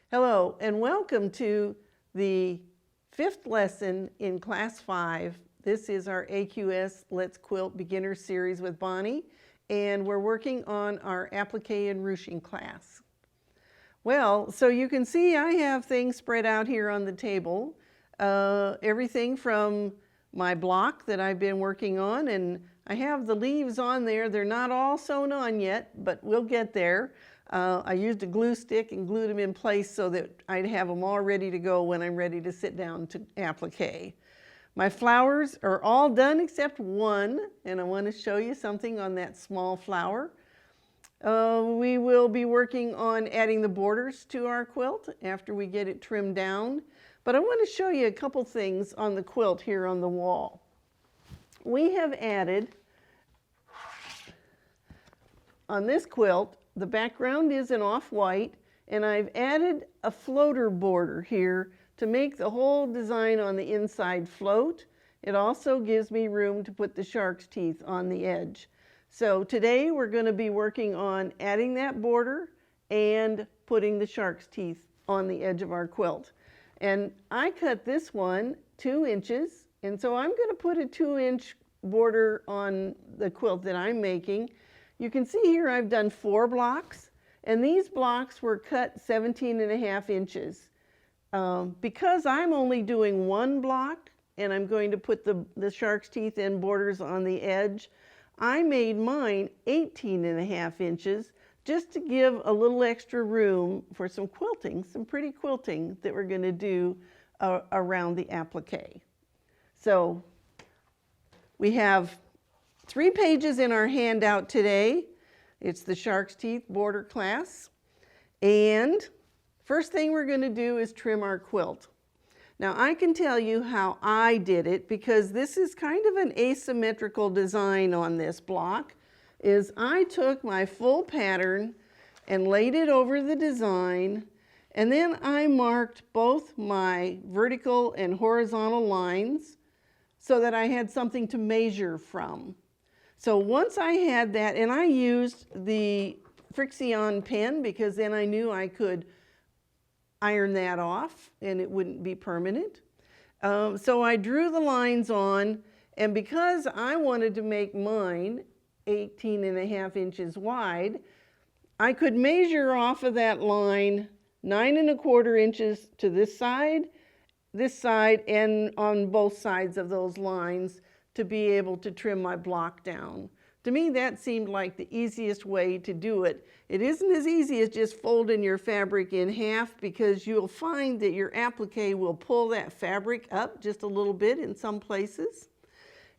Hello and welcome to the 5th lesson in Class 5. This is our AQS Let's Quilt Beginner Series with Bonnie, and we're working on our applique and ruching class. Well, so you can see I have things spread out here on the table. Everything from my block that I've been working on, and I have the leaves on there. They're not all sewn on yet, but we'll get there. I used a glue stick and glued them in place so that I'd have them all ready to go when I'm ready to sit down to applique. My flowers are all done except one, and I want to show you something on that small flower. We will be working on adding the borders to our quilt after we get it trimmed down. But I want to show you a couple things on the quilt here on the wall. We have added, on this quilt, the background is an off-white, and I've added a floater border here to make the whole design on the inside float. It also gives me room to put the shark's teeth on the edge. So today we're going to be working on adding that border and putting the shark's teeth on the edge of our quilt. And I cut this one 2 inches, and so I'm going to put a 2-inch border on the quilt that I'm making. You can see here I've done 4 blocks, and these blocks were cut 17.5 inches. Because I'm only doing 1 block, and I'm going to put the shark's teeth and borders on the edge, I made mine 18.5 inches just to give a little extra room for some quilting, some pretty quilting that we're going to do around the applique. So we have 3 pages in our handout today. It's the shark's teeth border class. And first thing we're going to do is trim our quilt. Now I can tell you how I did it, because this is kind of an asymmetrical design on this block. Is I took my full pattern and laid it over the design, and then I marked both my vertical and horizontal lines so that I had something to measure from. So once I had that, and I used the Frixion pen because then I knew I could iron that off and it wouldn't be permanent. So I drew the lines on, and because I wanted to make mine 18.5 inches wide, I could measure off of that line 9.25 inches to this side, and on both sides of those lines to be able to trim my block down. To me, that seemed like the easiest way to do it. It isn't as easy as just folding your fabric in half, because you'll find that your applique will pull that fabric up just a little bit in some places.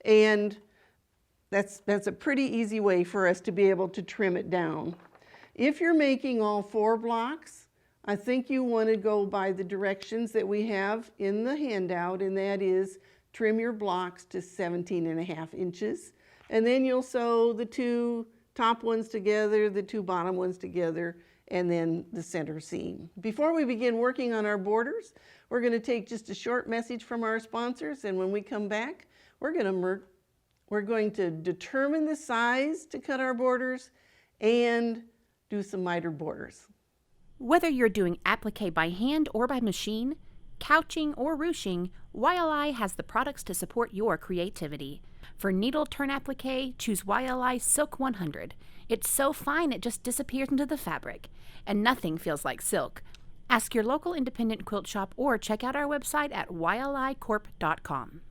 And that's a pretty easy way for us to be able to trim it down. If you're making all 4 blocks, I think you want to go by the directions that we have in the handout, and that is trim your blocks to 17.5 inches. And then you'll sew the 2 top ones together, the 2 bottom ones together, and then the center seam. Before we begin working on our borders, we're going to take just a short message from our sponsors, and when we come back, we're going to determine the size to cut our borders and do some miter borders. Whether you're doing applique by hand or by machine, couching or ruching, YLI has the products to support your creativity. For needle turn applique, choose YLI Silk 100. It's so fine it just disappears into the fabric, and nothing feels like silk. Ask your local independent quilt shop or check out our website at ylicorp.com.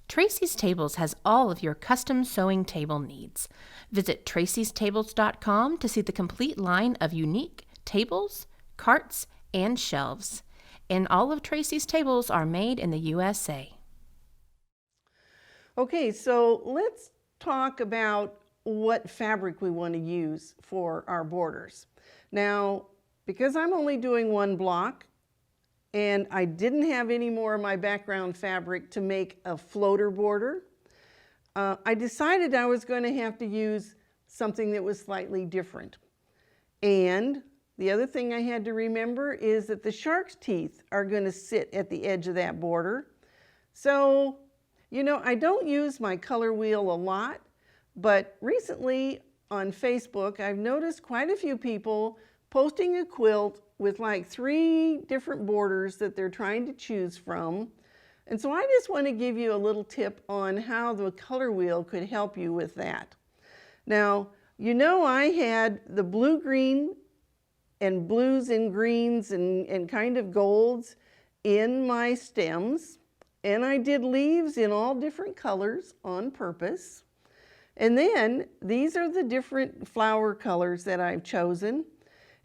Tracy's Tables has all of your custom sewing table needs. Visit tracystables.com to see the complete line of unique tables, carts, and shelves. And all of Tracy's tables are made in the USA. Okay, so let's talk about what fabric we want to use for our borders. Now, because I'm only doing 1 block, and I didn't have any more of my background fabric to make a floater border, I decided I was going to have to use something that was slightly different. And the other thing I had to remember is that the shark's teeth are going to sit at the edge of that border. So, you know, I don't use my color wheel a lot, but recently on Facebook, I've noticed quite a few people posting a quilt with like 3 different borders that they're trying to choose from. And so I just want to give you a little tip on how the color wheel could help you with that. Now, you know I had the blue-green and blues and greens and kind of golds in my stems. And I did leaves in all different colors on purpose. And then these are the different flower colors that I've chosen.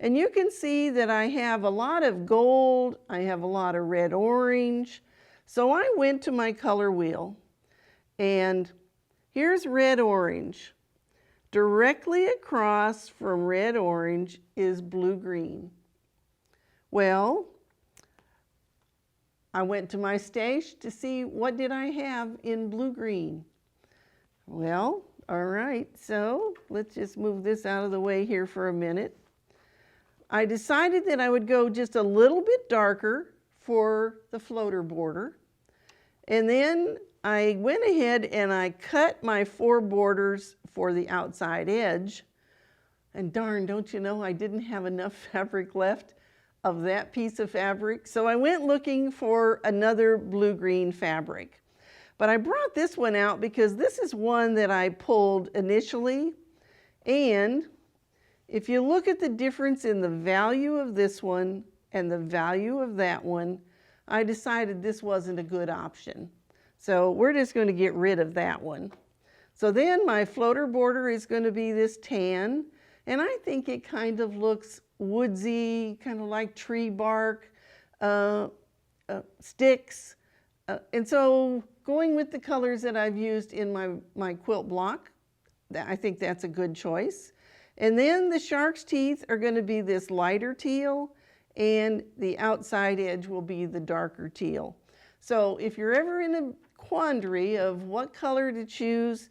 And you can see that I have a lot of gold, I have a lot of red-orange. So I went to my color wheel, and here's red-orange. Directly across from red-orange is blue-green. Well, I went to my stash to see what did I have in blue-green. Well, all right, so let's just move this out of the way here for a minute. I decided that I would go just a little bit darker for the floater border. And then I went ahead and I cut my 4 borders for the outside edge. And darn, don't you know, I didn't have enough fabric left of that piece of fabric. So I went looking for another blue-green fabric. But I brought this one out because this is one that I pulled initially. And if you look at the difference in the value of this one and the value of that one, I decided this wasn't a good option. So we're just going to get rid of that one. So then my floater border is going to be this tan, and I think it kind of looks woodsy, kind of like tree bark, sticks. And so going with the colors that I've used in my quilt block, I think that's a good choice. And then the shark's teeth are going to be this lighter teal, and the outside edge will be the darker teal. So if you're ever in a quandary of what color to choose,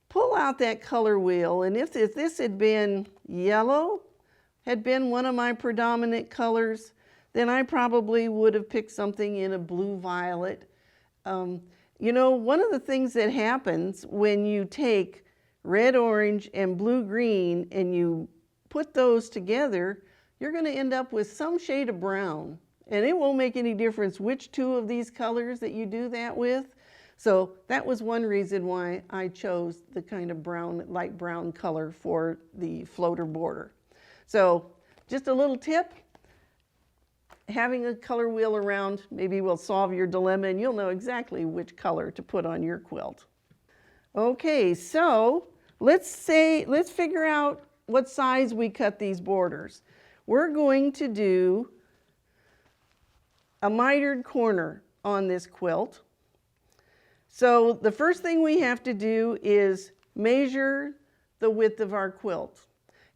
pull out that color wheel. And if this had been yellow, had been one of my predominant colors, then I probably would have picked something in a blue-violet. You know, one of the things that happens when you take red, orange, and blue-green and you put those together, you're going to end up with some shade of brown. And it won't make any difference which 2 of these colors that you do that with. So that was one reason why I chose the kind of brown, light brown color for the floater border. So just a little tip, having a color wheel around maybe will solve your dilemma, and you'll know exactly which color to put on your quilt. Okay, so let's figure out what size we cut these borders. We're going to do a mitered corner on this quilt. So the first thing we have to do is measure the width of our quilt.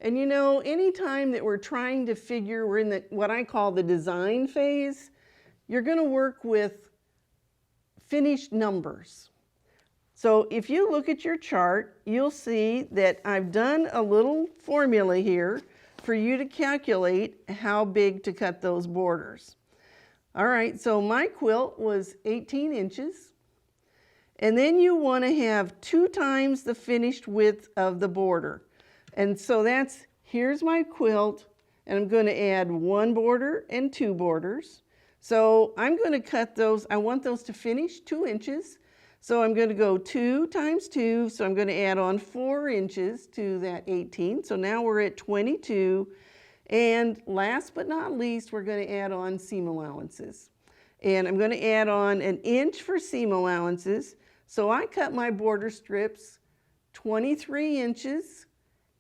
And you know, anytime that we're trying to figure, we're in what I call the design phase, you're going to work with finished numbers. So if you look at your chart, you'll see that I've done a little formula here for you to calculate how big to cut those borders. All right, so my quilt was 18 inches. And then you want to have 2 times the finished width of the border. And so here's my quilt, and I'm going to add 1 border and 2 borders. So I'm going to cut those, I want those to finish 2 inches. So I'm going to go 2 times 2, so I'm going to add on 4 inches to that 18. So now we're at 22. And last but not least, we're going to add on seam allowances. And I'm going to add on 1 inch for seam allowances. So I cut my border strips 23 inches,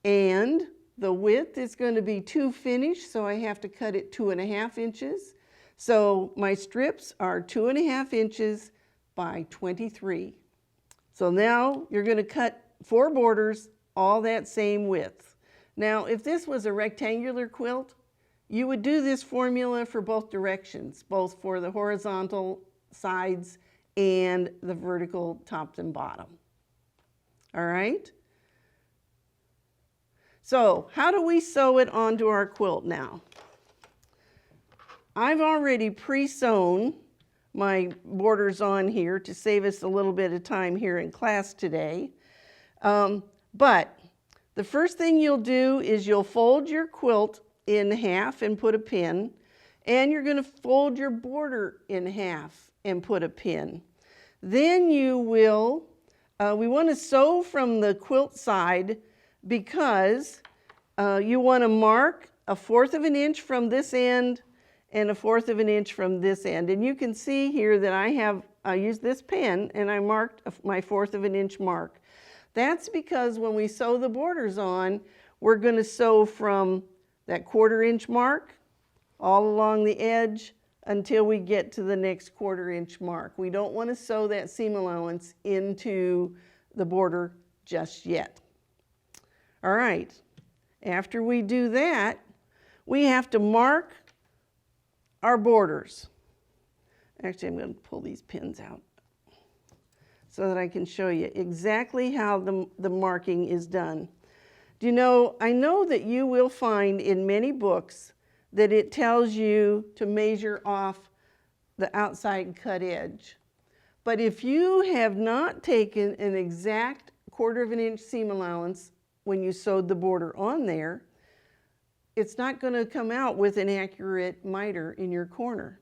and the width is going to be 2 finish, so I have to cut it 2.5 inches. So my strips are 2.5 inches by 23. So now you're going to cut 4 borders, all that same width. Now, if this was a rectangular quilt, you would do this formula for both directions, both for the horizontal sides and the vertical top and bottom. All right? So how do we sew it onto our quilt now? I've already pre-sewn my borders on here to save us a little bit of time here in class today. But the first thing you'll do is you'll fold your quilt in half and put a pin, and you're going to fold your border in half and put a pin. Then you will, we want to sew from the quilt side because you want to mark 1/4 of an inch from this end and 1/4 of an inch from this end. And you can see here that I used this pen and I marked my 1/4 of an inch mark. That's because when we sew the borders on, we're going to sew from that 1/4 inch mark all along the edge until we get to the next 1/4 inch mark. We don't want to sew that seam allowance into the border just yet. All right, after we do that, we have to mark our borders. Actually, I'm going to pull these pins out so that I can show you exactly how the marking is done. Do you know, I know that you will find in many books that it tells you to measure off the outside cut edge. But if you have not taken an exact 1/4 of an inch seam allowance when you sewed the border on there, it's not going to come out with an accurate miter in your corner.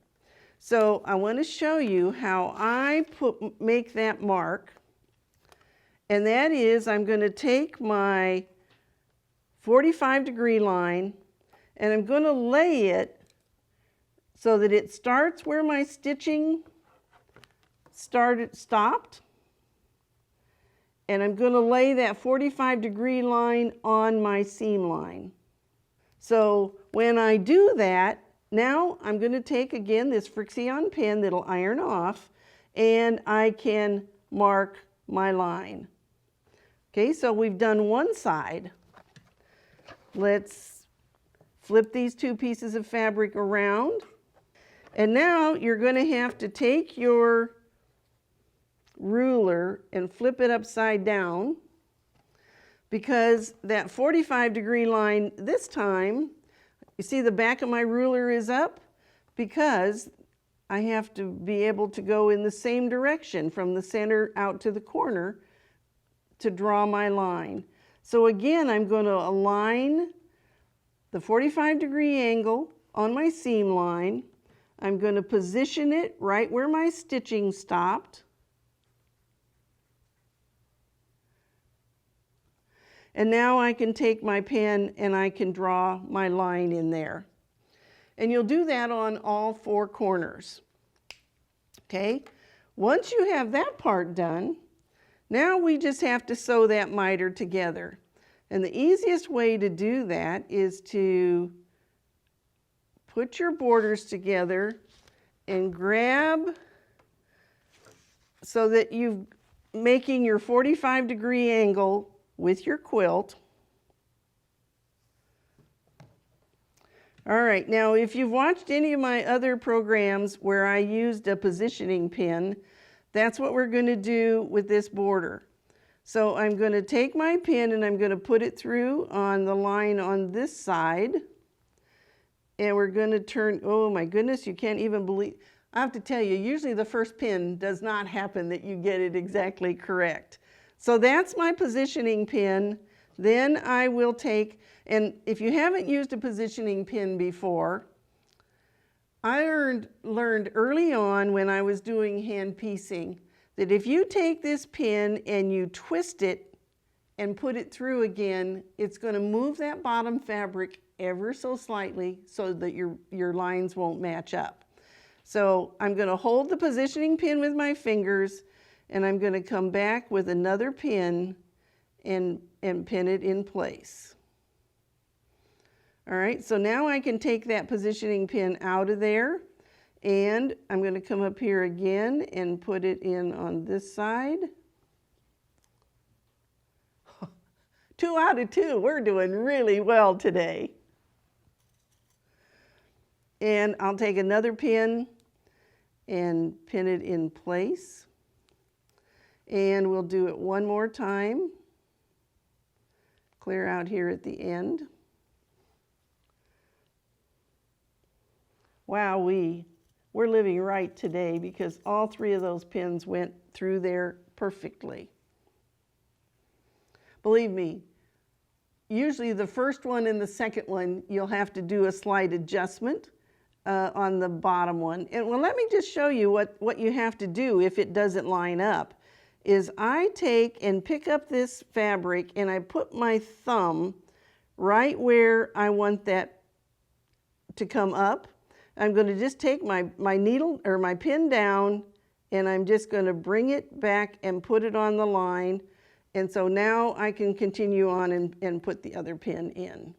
So I want to show you how I make that mark. And that is, I'm going to take my 45-degree line and I'm going to lay it so that it starts where my stitching stopped. And I'm going to lay that 45-degree line on my seam line. So when I do that, now I'm going to take again this Frixion pen that'll iron off, and I can mark my line. Okay, so we've done one side. Let's flip these 2 pieces of fabric around. And now you're going to have to take your ruler and flip it upside down, because that 45-degree line this time, you see the back of my ruler is up because I have to be able to go in the same direction from the center out to the corner to draw my line. So again, I'm going to align the 45-degree angle on my seam line. I'm going to position it right where my stitching stopped. And now I can take my pen and I can draw my line in there. And you'll do that on all 4 corners. Okay? Once you have that part done, now we just have to sew that miter together. And the easiest way to do that is to put your borders together and grab so that you're making your 45-degree angle with your quilt. All right, now if you've watched any of my other programs where I used a positioning pin, that's what we're going to do with this border. So I'm going to take my pin and I'm going to put it through on the line on this side. And we're going to turn, oh my goodness, you can't even believe, I have to tell you, usually the first pin does not happen that you get it exactly correct. So that's my positioning pin. Then I will take, and if you haven't used a positioning pin before, I learned early on when I was doing hand piecing that if you take this pin and you twist it and put it through again, it's going to move that bottom fabric ever so slightly so that your lines won't match up. So I'm going to hold the positioning pin with my fingers, and I'm going to come back with another pin and pin it in place. All right, so now I can take that positioning pin out of there, and I'm going to come up here again and put it in on this side. 2 out of 2, we're doing really well today. And I'll take another pin and pin it in place. And we'll do it one more time. Clear out here at the end. Wow, we're living right today because all 3 of those pins went through there perfectly. Believe me, usually the first one and the second one, you'll have to do a slight adjustment on the bottom one. And well, let me just show you what you have to do if it doesn't line up. Is I take and pick up this fabric and I put my thumb right where I want that to come up. I'm going to just take my needle or my pin down, and I'm just going to bring it back and put it on the line. And so now I can continue on and put the other pin in.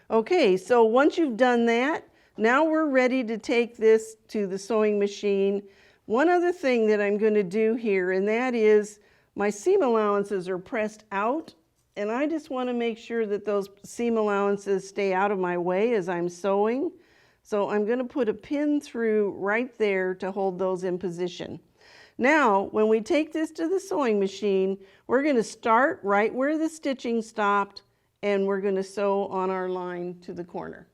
Okay, so once you've done that, now we're ready to take this to the sewing machine. One other thing that I'm going to do here, and that is my seam allowances are pressed out, and I just want to make sure that those seam allowances stay out of my way as I'm sewing. So I'm going to put a pin through right there to hold those in position. Now, when we take this to the sewing machine, we're going to start right where the stitching stopped, and we're going to sew on our line to the corner.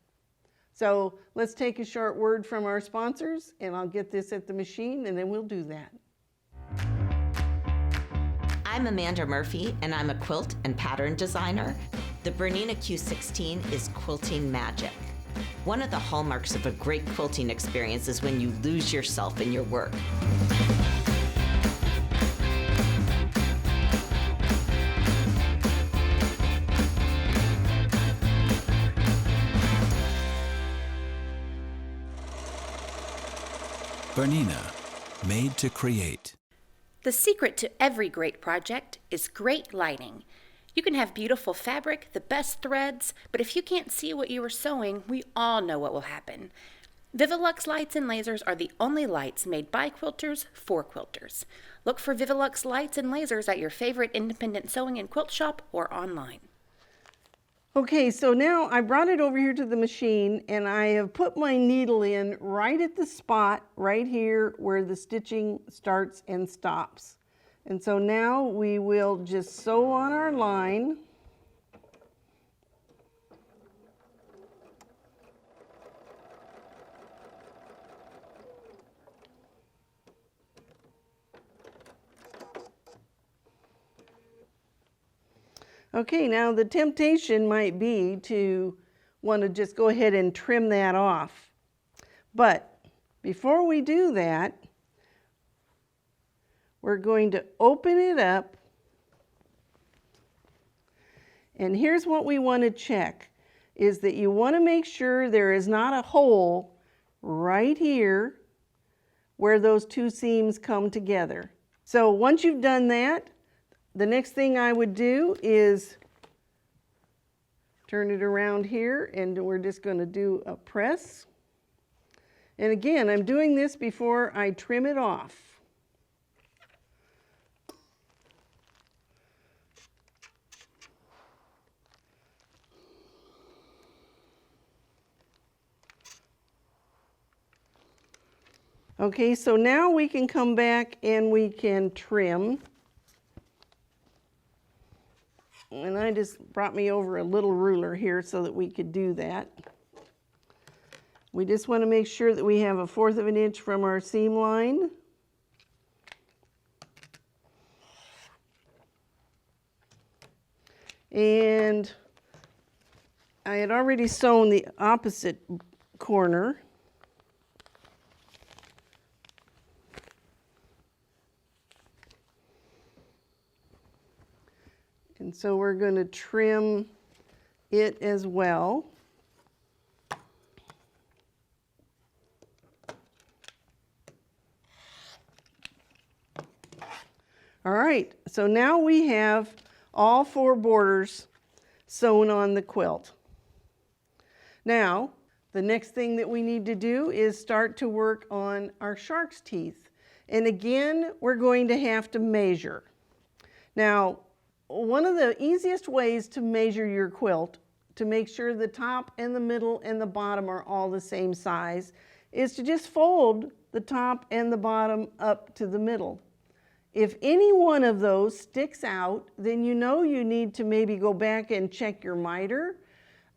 So let's take a short word from our sponsors, and I'll get this at the machine, and then we'll do that. I'm Amanda Murphy, and I'm a quilt and pattern designer. The Bernina Q16 is quilting magic. One of the hallmarks of a great quilting experience is when you lose yourself in your work. Bernina, made to create. The secret to every great project is great lighting. You can have beautiful fabric, the best threads, but if you can't see what you are sewing, we all know what will happen. Vivilux lights and lasers are the only lights made by quilters for quilters. Look for Vivilux lights and lasers at your favorite independent sewing and quilt shop or online. Okay, so now I brought it over here to the machine, and I have put my needle in right at the spot right here where the stitching starts and stops. And so now we will just sew on our line. Okay, now the temptation might be to want to just go ahead and trim that off. But before we do that, we're going to open it up. And here's what we want to check, is that you want to make sure there is not a hole right here where those two seams come together. So once you've done that, the next thing I would do is turn it around here, and we're just going to do a press. And again, I'm doing this before I trim it off. Okay, so now we can come back and we can trim. And I just brought me over a little ruler here so that we could do that. We just want to make sure that we have 1/4 of an inch from our seam line. And I had already sewn the opposite corner. And so we're going to trim it as well. All right, so now we have all 4 borders sewn on the quilt. Now, the next thing that we need to do is start to work on our shark's teeth. And again, we're going to have to measure. Now, one of the easiest ways to measure your quilt to make sure the top and the middle and the bottom are all the same size is to just fold the top and the bottom up to the middle. If any one of those sticks out, then you know you need to maybe go back and check your miter.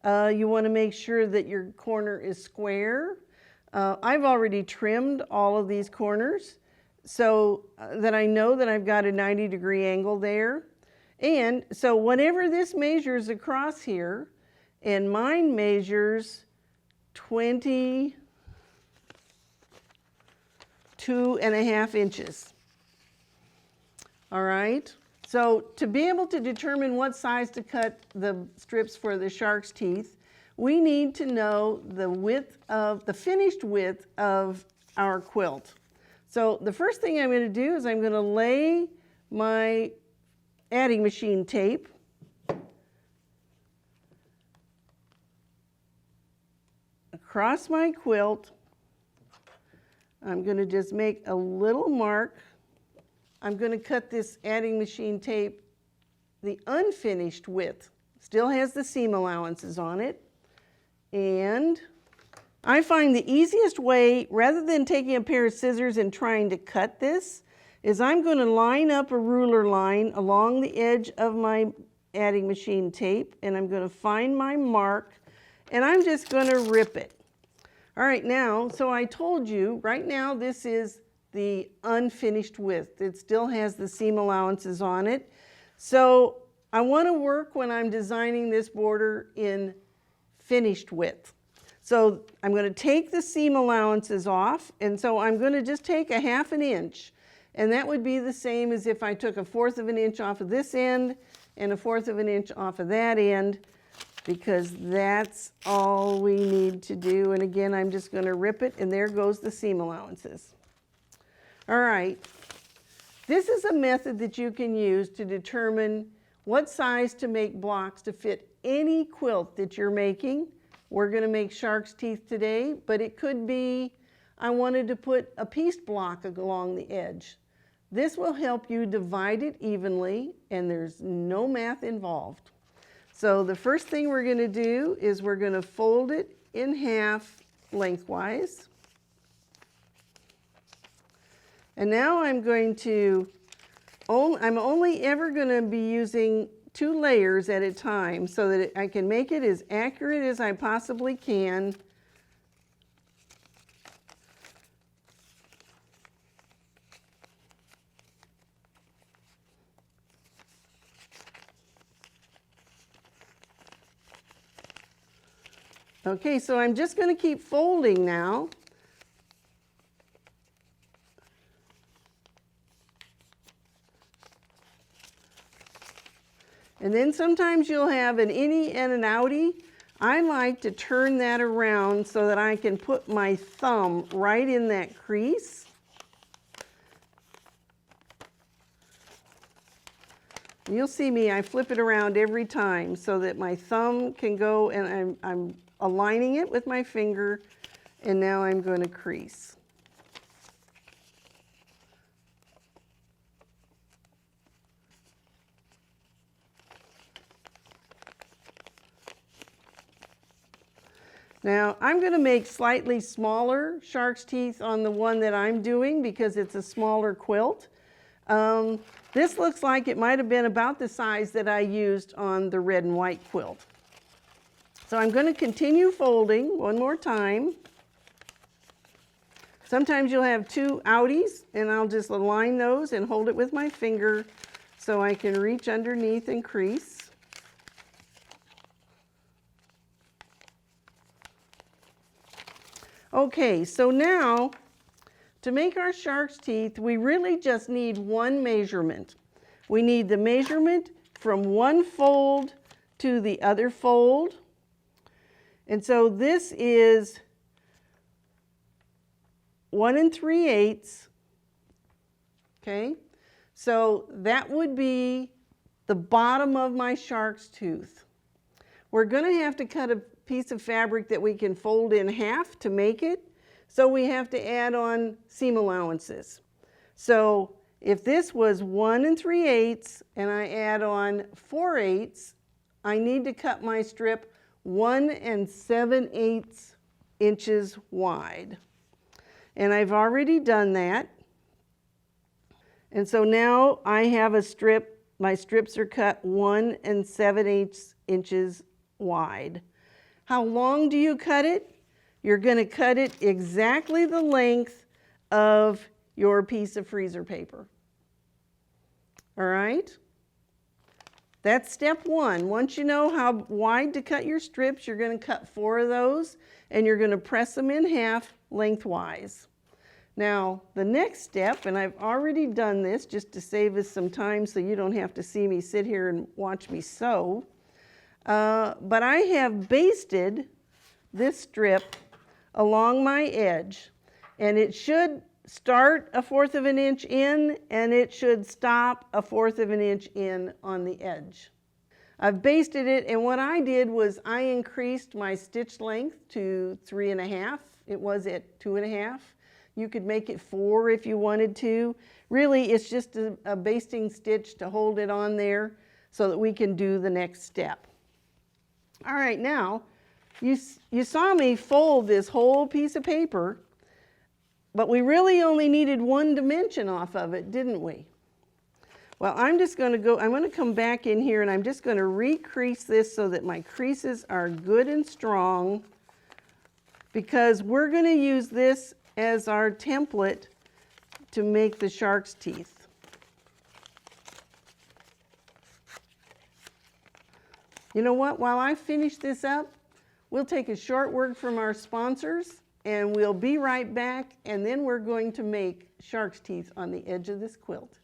You want to make sure that your corner is square. I've already trimmed all of these corners. so that I know that I've got a 90-degree angle there. And so whatever this measures across here, and mine measures 22.5 inches. All right, so to be able to determine what size to cut the strips for the shark's teeth, we need to know the finished width of our quilt. So the first thing I'm going to do is I'm going to lay my adding machine tape across my quilt. I'm going to just make a little mark. I'm going to cut this adding machine tape the unfinished width. Still has the seam allowances on it. And I find the easiest way, rather than taking a pair of scissors and trying to cut this, is I'm going to line up a ruler line along the edge of my adding machine tape, and I'm going to find my mark, and I'm just going to rip it. All right, now, so I told you, right now this is the unfinished width. It still has the seam allowances on it. So I want to work, when I'm designing this border, in finished width. So I'm going to take the seam allowances off, and so I'm going to just take a 1/2 inch. And that would be the same as if I took a 1/4 inch off of this end and a 1/4 inch off of that end, because that's all we need to do. And again, I'm just going to rip it, and there goes the seam allowances. All right, this is a method that you can use to determine what size to make blocks to fit any quilt that you're making. We're going to make shark's teeth today, but it could be I wanted to put a piece block along the edge. This will help you divide it evenly, and there's no math involved. So the first thing we're going to do is we're going to fold it in half lengthwise. And now I'm only ever going to be using 2 layers at a time so that I can make it as accurate as I possibly can. Okay, so I'm just going to keep folding now. And then sometimes you'll have an innie and an outie. I like to turn that around so that I can put my thumb right in that crease. You'll see me, I flip it around every time so that my thumb can go, and I'm aligning it with my finger, and now I'm going to crease. Now I'm going to make slightly smaller shark's teeth on the one that I'm doing because it's a smaller quilt. This looks like it might have been about the size that I used on the red and white quilt. So I'm going to continue folding one more time. Sometimes you'll have 2 outies, and I'll just align those and hold it with my finger so I can reach underneath and crease. Okay, so now to make our shark's teeth, we really just need one measurement. We need the measurement from one fold to the other fold. And so this is 1 3/8. Okay, so that would be the bottom of my shark's tooth. We're going to have to cut a piece of fabric that we can fold in half to make it, so we have to add on seam allowances. So if this was 1 3/8 and I add on 4/8, I need to cut my strip 1 7/8 inches wide. And I've already done that. And so now I have a strip, my strips are cut 1 7/8 inches wide. How long do you cut it? You're going to cut it exactly the length of your piece of freezer paper. All right? That's step one. Once you know how wide to cut your strips, you're going to cut 4 of those, and you're going to press them in half lengthwise. Now, the next step, and I've already done this just to save us some time so you don't have to see me sit here and watch me sew, but I have basted this strip along my edge, and it should start 1/4 of an inch in, and it should stop 1/4 of an inch in on the edge. I've basted it, and what I did was I increased my stitch length to 3.5. It was at 2.5. You could make it 4 if you wanted to. Really, it's just a basting stitch to hold it on there so that we can do the next step. All right, now, you saw me fold this whole piece of paper, but we really only needed 1 dimension off of it, didn't we? Well, I'm going to come back in here and I'm just going to recrease this so that my creases are good and strong, because we're going to use this as our template to make the shark's teeth. You know what? While I finish this up, we'll take a short word from our sponsors and we'll be right back, and then we're going to make shark's teeth on the edge of this quilt.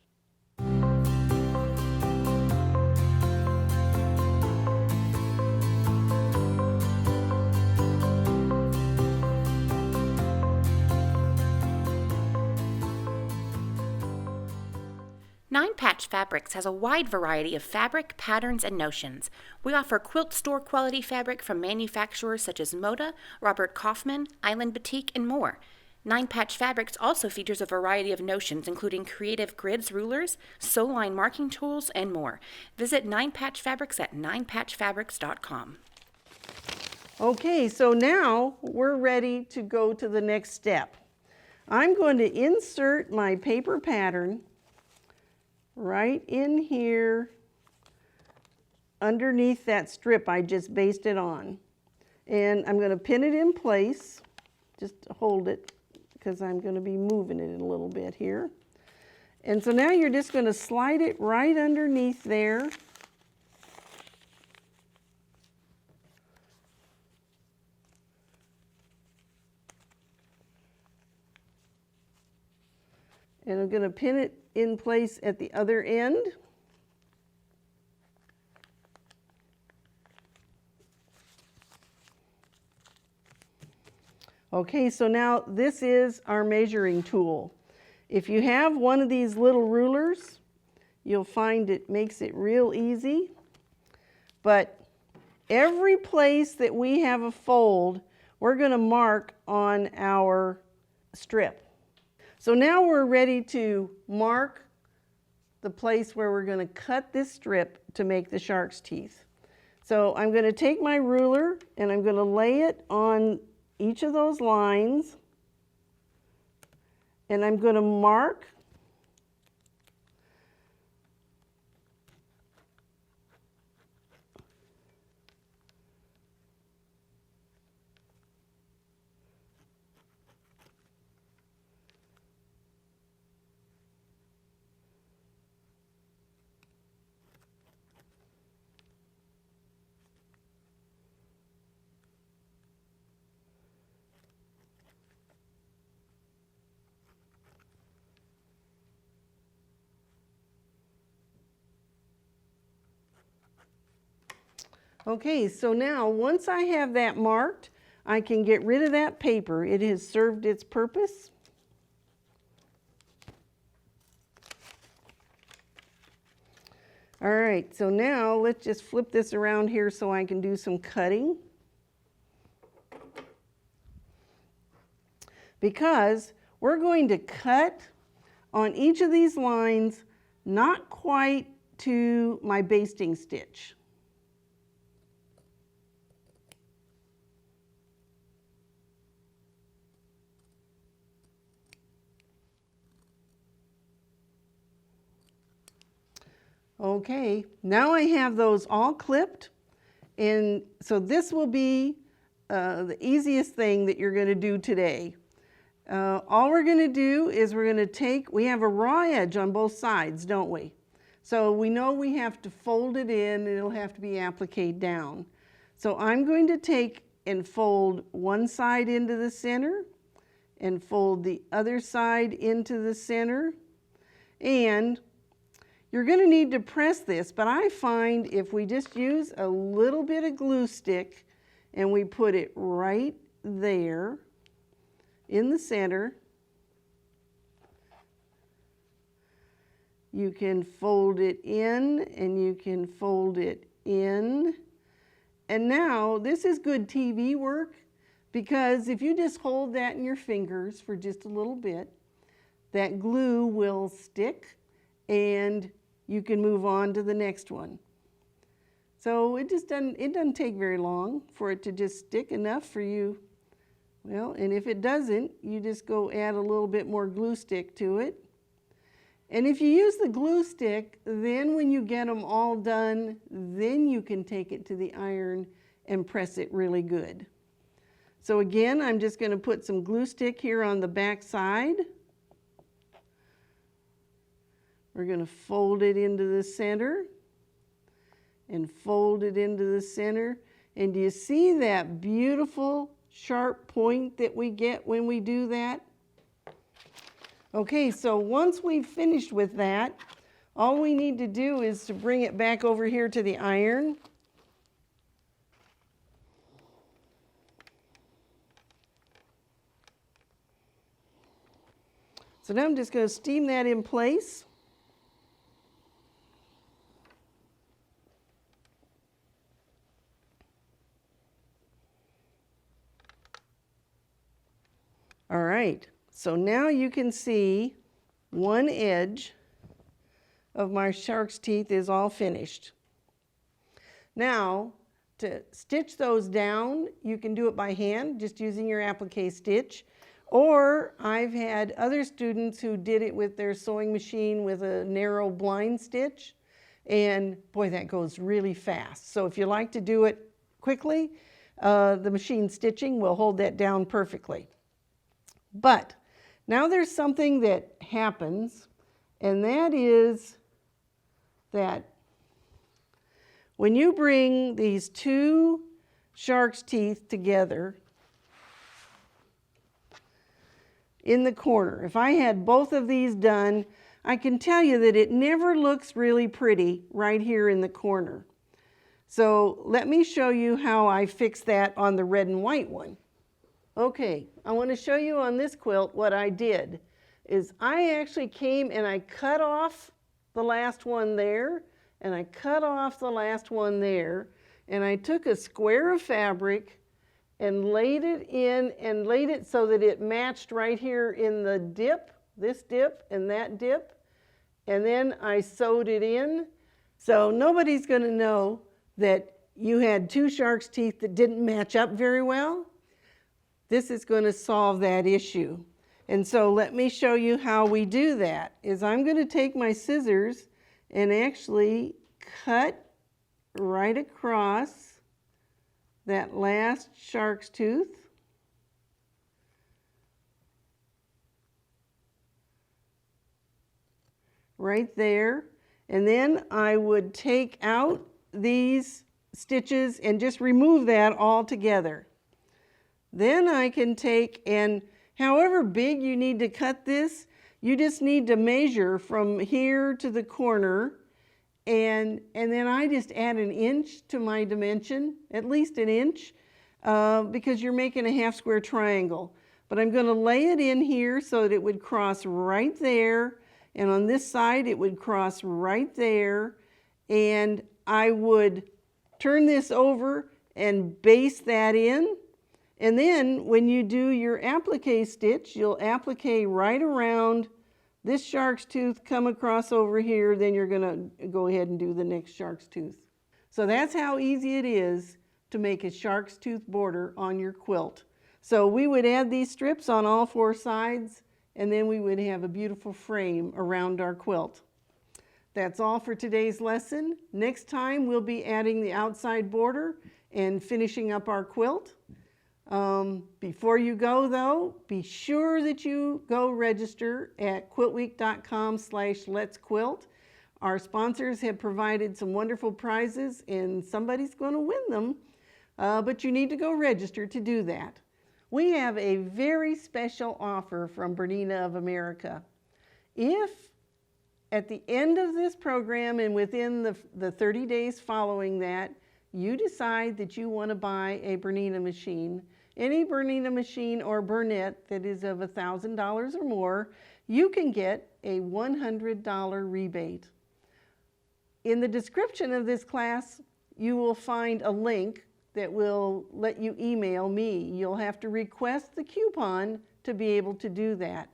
Nine Patch Fabrics has a wide variety of fabric, patterns, and notions. We offer quilt store quality fabric from manufacturers such as Moda, Robert Kaufman, Island Batik, and more. Nine Patch Fabrics also features a variety of notions, including creative grids, rulers, sew line marking tools, and more. Visit Nine Patch Fabrics at ninepatchfabrics.com. Okay, so now we're ready to go to the next step. I'm going to insert my paper pattern right in here underneath that strip I just basted on. And I'm going to pin it in place, just to hold it, because I'm going to be moving it a little bit here. And so now you're just going to slide it right underneath there. And I'm going to pin it in place at the other end. Okay, so now this is our measuring tool. If you have one of these little rulers, you'll find it makes it real easy. But every place that we have a fold, we're going to mark on our strip. So now we're ready to mark the place where we're going to cut this strip to make the shark's teeth. So I'm going to take my ruler and I'm going to lay it on each of those lines, and I'm going to mark Okay, so now once I have that marked, I can get rid of that paper. It has served its purpose. All right, so now let's just flip this around here so I can do some cutting. Because we're going to cut on each of these lines, not quite to my basting stitch. Okay, now I have those all clipped, and so this will be the easiest thing that you're going to do today. All we're going to do is we're going to take, we have a raw edge on both sides, don't we? So we know we have to fold it in, and it'll have to be appliqued down. So I'm going to take and fold one side into the center and fold the other side into the center. And you're going to need to press this, but I find if we just use a little bit of glue stick and we put it right there in the center, you can fold it in and you can fold it in. And now this is good TV work, because if you just hold that in your fingers for just a little bit, that glue will stick and you can move on to the next one. So it doesn't take very long for it to just stick enough for you. Well, and if it doesn't, you just go add a little bit more glue stick to it. And if you use the glue stick, then when you get them all done, then you can take it to the iron and press it really good. So again, I'm just going to put some glue stick here on the back side. We're going to fold it into the center and fold it into the center. And do you see that beautiful sharp point that we get when we do that? Okay, so once we've finished with that, all we need to do is to bring it back over here to the iron. So now I'm just going to steam that in place. All right, so now you can see one edge of my shark's teeth is all finished. Now, to stitch those down, you can do it by hand, just using your applique stitch. Or I've had other students who did it with their sewing machine with a narrow blind stitch. And boy, that goes really fast. So if you like to do it quickly, the machine stitching will hold that down perfectly. But now there's something that happens, and that is that when you bring these two shark's teeth together in the corner, if I had both of these done, I can tell you that it never looks really pretty right here in the corner. So let me show you how I fix that on the red and white one. Okay, I want to show you on this quilt what I did is I actually came and I cut off the last one there, and I cut off the last one there, and I took a square of fabric and laid it in and laid it so that it matched right here in the dip, this dip and that dip, and then I sewed it in. So nobody's going to know that you had two shark's teeth that didn't match up very well. This is going to solve that issue. And so let me show you how we do that. Is I'm going to take my scissors and actually cut right across that last shark's tooth. Right there. And then I would take out these stitches and just remove that all together. Then I can take, and however big you need to cut this, you just need to measure from here to the corner, and then I just add an inch to my dimension, at least an inch, because you're making a half square triangle. But I'm going to lay it in here so that it would cross right there, and on this side it would cross right there, and I would turn this over and base that in. And then when you do your applique stitch, you'll applique right around this shark's tooth, come across over here, then you're going to go ahead and do the next shark's tooth. So that's how easy it is to make a shark's tooth border on your quilt. So we would add these strips on all four sides, and then we would have a beautiful frame around our quilt. That's all for today's lesson. Next time we'll be adding the outside border and finishing up our quilt. Before you go though, be sure that you go register at quiltweek.com/letsquilt. Our sponsors have provided some wonderful prizes and somebody's going to win them, but you need to go register to do that. We have a very special offer from Bernina of America. If at the end of this program and within the 30 days following that, you decide that you want to buy a Bernina machine, any Bernina machine or Bernette that is of $1,000 or more, you can get a $100 rebate. In the description of this class, you will find a link that will let you email me. You'll have to request the coupon to be able to do that.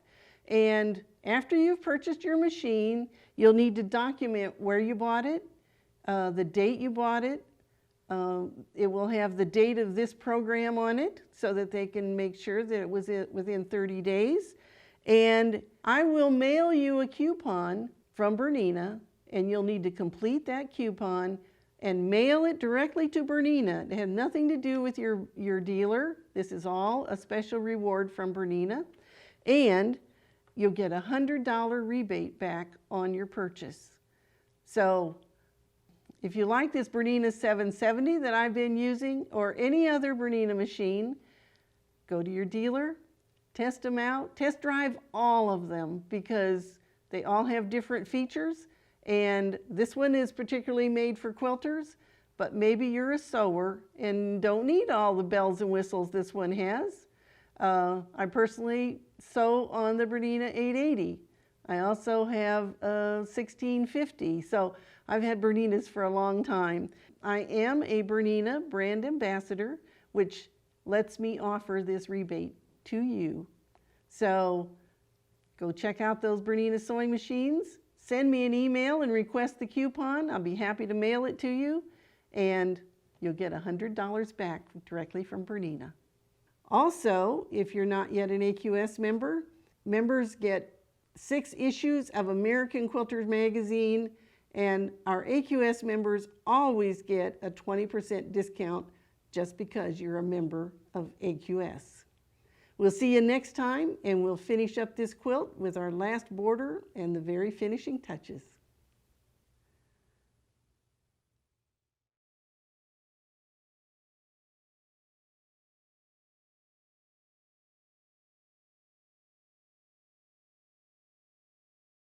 And after you've purchased your machine, you'll need to document where you bought it, the date you bought it. It will have the date of this program on it so that they can make sure that it was within 30 days. And I will mail you a coupon from Bernina, and you'll need to complete that coupon and mail it directly to Bernina. It had nothing to do with your dealer. This is all a special reward from Bernina. And you'll get a $100 rebate back on your purchase. So if you like this Bernina 770 that I've been using or any other Bernina machine, go to your dealer, test them out, test drive all of them because they all have different features. And this one is particularly made for quilters, but maybe you're a sewer and don't need all the bells and whistles this one has. I personally sew on the Bernina 880. I also have a 1650, so I've had Berninas for a long time. I am a Bernina brand ambassador, which lets me offer this rebate to you. So go check out those Bernina sewing machines. Send me an email and request the coupon. I'll be happy to mail it to you, and you'll get $100 back directly from Bernina. Also, if you're not yet an AQS member, members get 6 issues of American Quilters Magazine, and our AQS members always get a 20% discount just because you're a member of AQS. We'll see you next time, and we'll finish up this quilt with our last border and the very finishing touches.